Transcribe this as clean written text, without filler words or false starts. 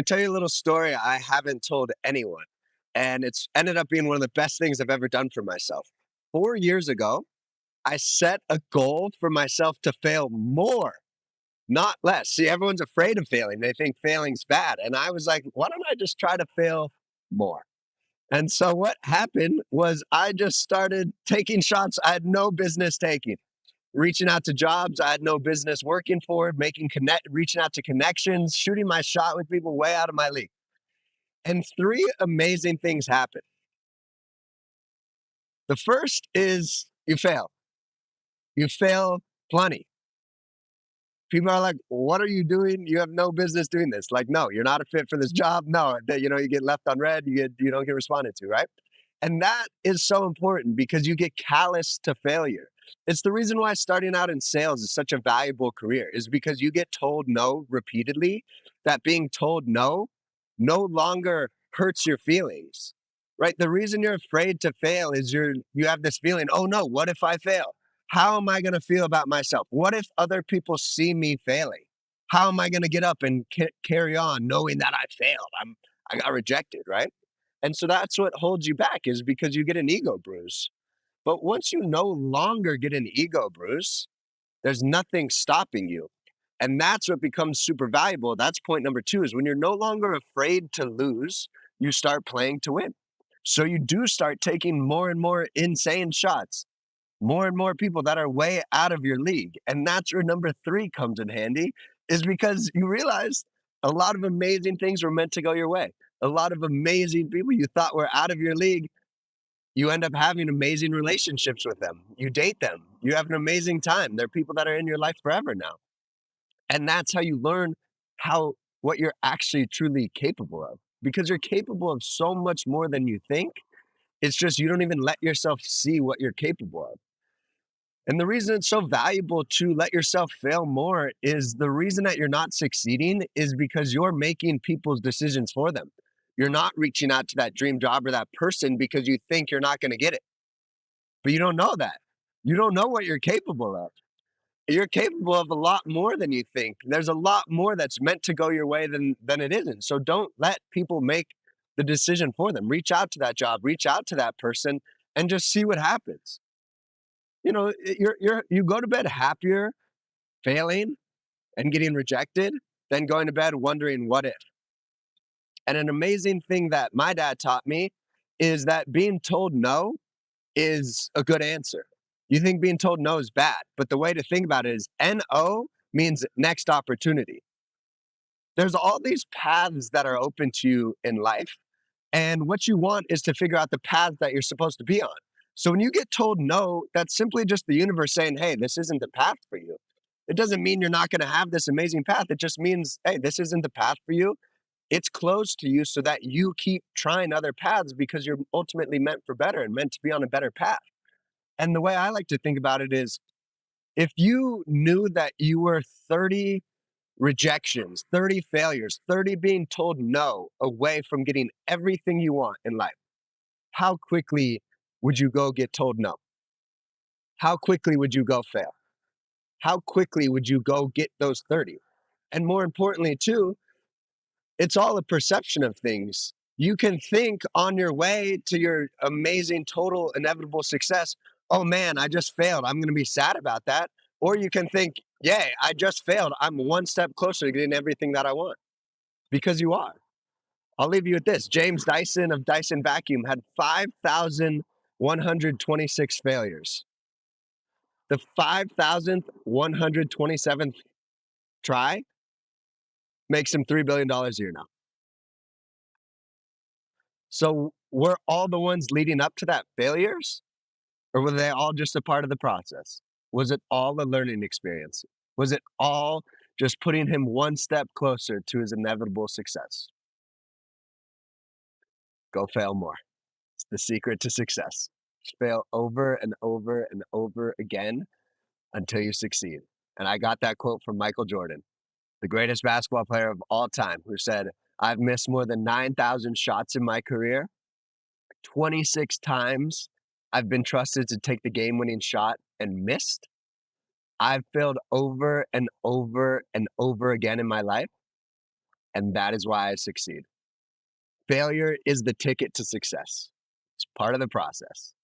tell you a little story I haven't told anyone, and it's ended up being one of the best things I've ever done for myself. 4 years ago, I set a goal for myself to fail more, not less. See, everyone's afraid of failing. They think failing's bad. And I was like, why don't I just try to fail more? And so what happened was I just started taking shots I had no business taking, reaching out to jobs I had no business working for, reaching out to connections, shooting my shot with people way out of my league. And three amazing things happen. The first is you fail. You fail plenty. People are like, "What are you doing? You have no business doing this." Like, no, you're not a fit for this job. No, that you get left on red. You don't get responded to, right? And that is so important because you get callous to failure. It's the reason why starting out in sales is such a valuable career, is because you get told no repeatedly. That being told no longer hurts your feelings, right? The reason you're afraid to fail is you have this feeling, oh no, what if I fail? How am I going to feel about myself? What if other people see me failing? How am I going to get up and carry on knowing that I failed? I got rejected, right? And so that's what holds you back, is because you get an ego bruise. But once you no longer get an ego bruise, there's nothing stopping you. And that's what becomes super valuable. That's point number two, is when you're no longer afraid to lose, you start playing to win. So you do start taking more and more insane shots, more and more people that are way out of your league. And that's where number three comes in handy, is because you realize a lot of amazing things were meant to go your way. A lot of amazing people you thought were out of your league, you end up having amazing relationships with them. You date them. You have an amazing time. They're people that are in your life forever now. And that's how you learn how what you're actually truly capable of, because you're capable of so much more than you think. It's just you don't even let yourself see what you're capable of. And the reason it's so valuable to let yourself fail more is the reason that you're not succeeding is because you're making people's decisions for them. You're not reaching out to that dream job or that person because you think you're not going to get it, but you don't know that. You don't know what you're capable of. You're capable of a lot more than you think. There's a lot more that's meant to go your way than it isn't. So don't let people make the decision for them. Reach out to that job, reach out to that person, and just see what happens. You go to bed happier failing and getting rejected than going to bed wondering what if. And an amazing thing that my dad taught me is that being told no is a good answer. You think being told no is bad, but the way to think about it is NO means next opportunity. There's all these paths that are open to you in life. And what you want is to figure out the path that you're supposed to be on. So when you get told no, that's simply just the universe saying, hey, this isn't the path for you. It doesn't mean you're not going to have this amazing path. It just means, hey, this isn't the path for you. It's closed to you so that you keep trying other paths because you're ultimately meant for better and meant to be on a better path. And the way I like to think about it is, if you knew that you were 30 rejections, 30 failures, 30 being told no away from getting everything you want in life, how quickly would you go get told no? How quickly would you go fail? How quickly would you go get those 30? And more importantly, too, it's all a perception of things. You can think on your way to your amazing, total, inevitable success, oh man, I just failed. I'm going to be sad about that. Or you can think, yay, I just failed. I'm one step closer to getting everything that I want, because you are. I'll leave you with this. James Dyson of Dyson Vacuum had 5,126 failures. The 5,127th try makes him $3 billion a year now. So were all the ones leading up to that failures, or were they all just a part of the process? Was it all a learning experience? Was it all just putting him one step closer to his inevitable success? Go fail more. It's the secret to success. Just fail over and over and over again until you succeed. And I got that quote from Michael Jordan, the greatest basketball player of all time, who said, I've missed more than 9,000 shots in my career. 26 times I've been trusted to take the game winning shot and missed. I've failed over and over and over again in my life. And that is why I succeed. Failure is the ticket to success. It's part of the process.